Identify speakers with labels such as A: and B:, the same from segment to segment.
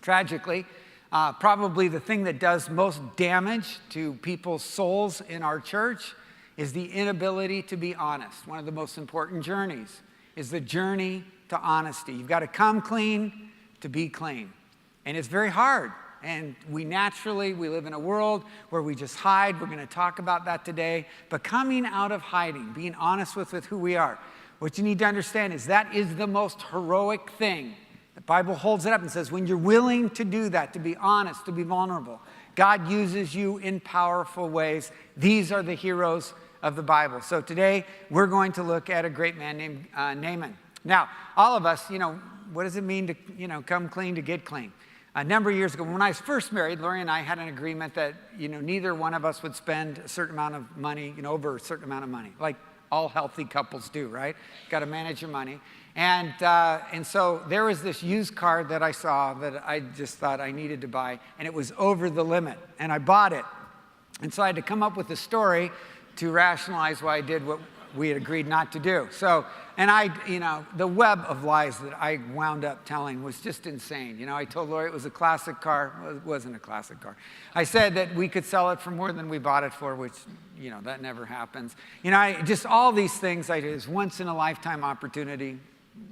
A: Tragically, probably the thing that does most damage to people's souls in our church is the inability to be honest. One of the most important journeys is the journey to honesty. You've got to come clean to be clean. And it's very hard. And we live in a world where we just hide. We're going to talk about that today. But coming out of hiding, being honest with who we are, what you need to understand is that is the most heroic thing. The Bible holds it up and says, when you're willing to do that, to be honest, to be vulnerable, God uses you in powerful ways. These are the heroes of the Bible. So today, we're going to look at a great man named Naaman. Now, all of us, what does it mean to, come clean, to get clean? A number of years ago, when I was first married, Lori and I had an agreement that, neither one of us would spend a certain amount of money, over a certain amount of money, like all healthy couples do, right? Got to manage your money. And so there was this used car that I saw that I just thought I needed to buy, and it was over the limit, and I bought it. And so I had to come up with a story to rationalize why I did what we had agreed not to do. So, and the web of lies that I wound up telling was just insane. I told Lori it was a classic car. Well, it wasn't a classic ar. I said that we could sell it for more than we bought it for, which, that never happens. Just all these things I did. It was once-in-a-lifetime opportunity.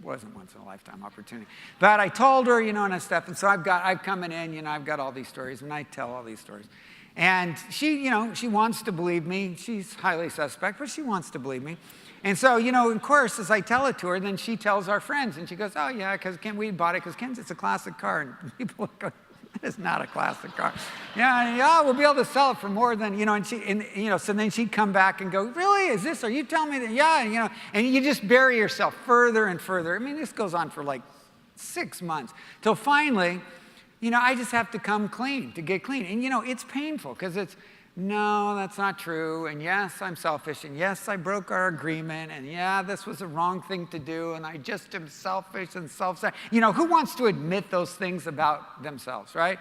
A: Wasn't once-in-a-lifetime opportunity. But I told her, and stuff. And so I've coming in, I've got all these stories, and I tell all these stories. And she, she wants to believe me. She's highly suspect, but she wants to believe me. And so, of course, as I tell it to her, then she tells our friends. And she goes, oh, yeah, because we bought it because Ken's, it's a classic car. And people go, that is not a classic car. We'll be able to sell it for more than, so then she'd come back and go, really, is this, are you telling me that? Yeah, and you just bury yourself further and further. I mean, this goes on for like 6 months. Till finally, I just have to come clean, to get clean. And, it's painful because it's, no, that's not true. And yes, I'm selfish. And yes, I broke our agreement. And yeah, this was the wrong thing to do. And I just am selfish and self-centered. Who wants to admit those things about themselves, right?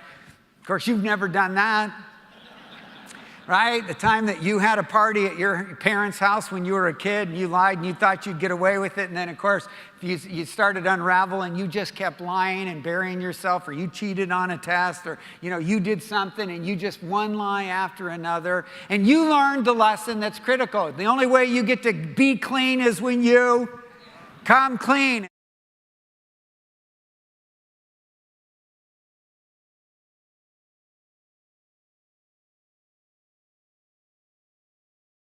A: Of course, you've never done that. Right? The time that you had a party at your parents' house when you were a kid and you lied and you thought you'd get away with it. And then, of course, you started unraveling. You just kept lying and burying yourself, or you cheated on a test, or, you did something and you just one lie after another. And you learned the lesson that's critical. The only way you get to be clean is when you come clean.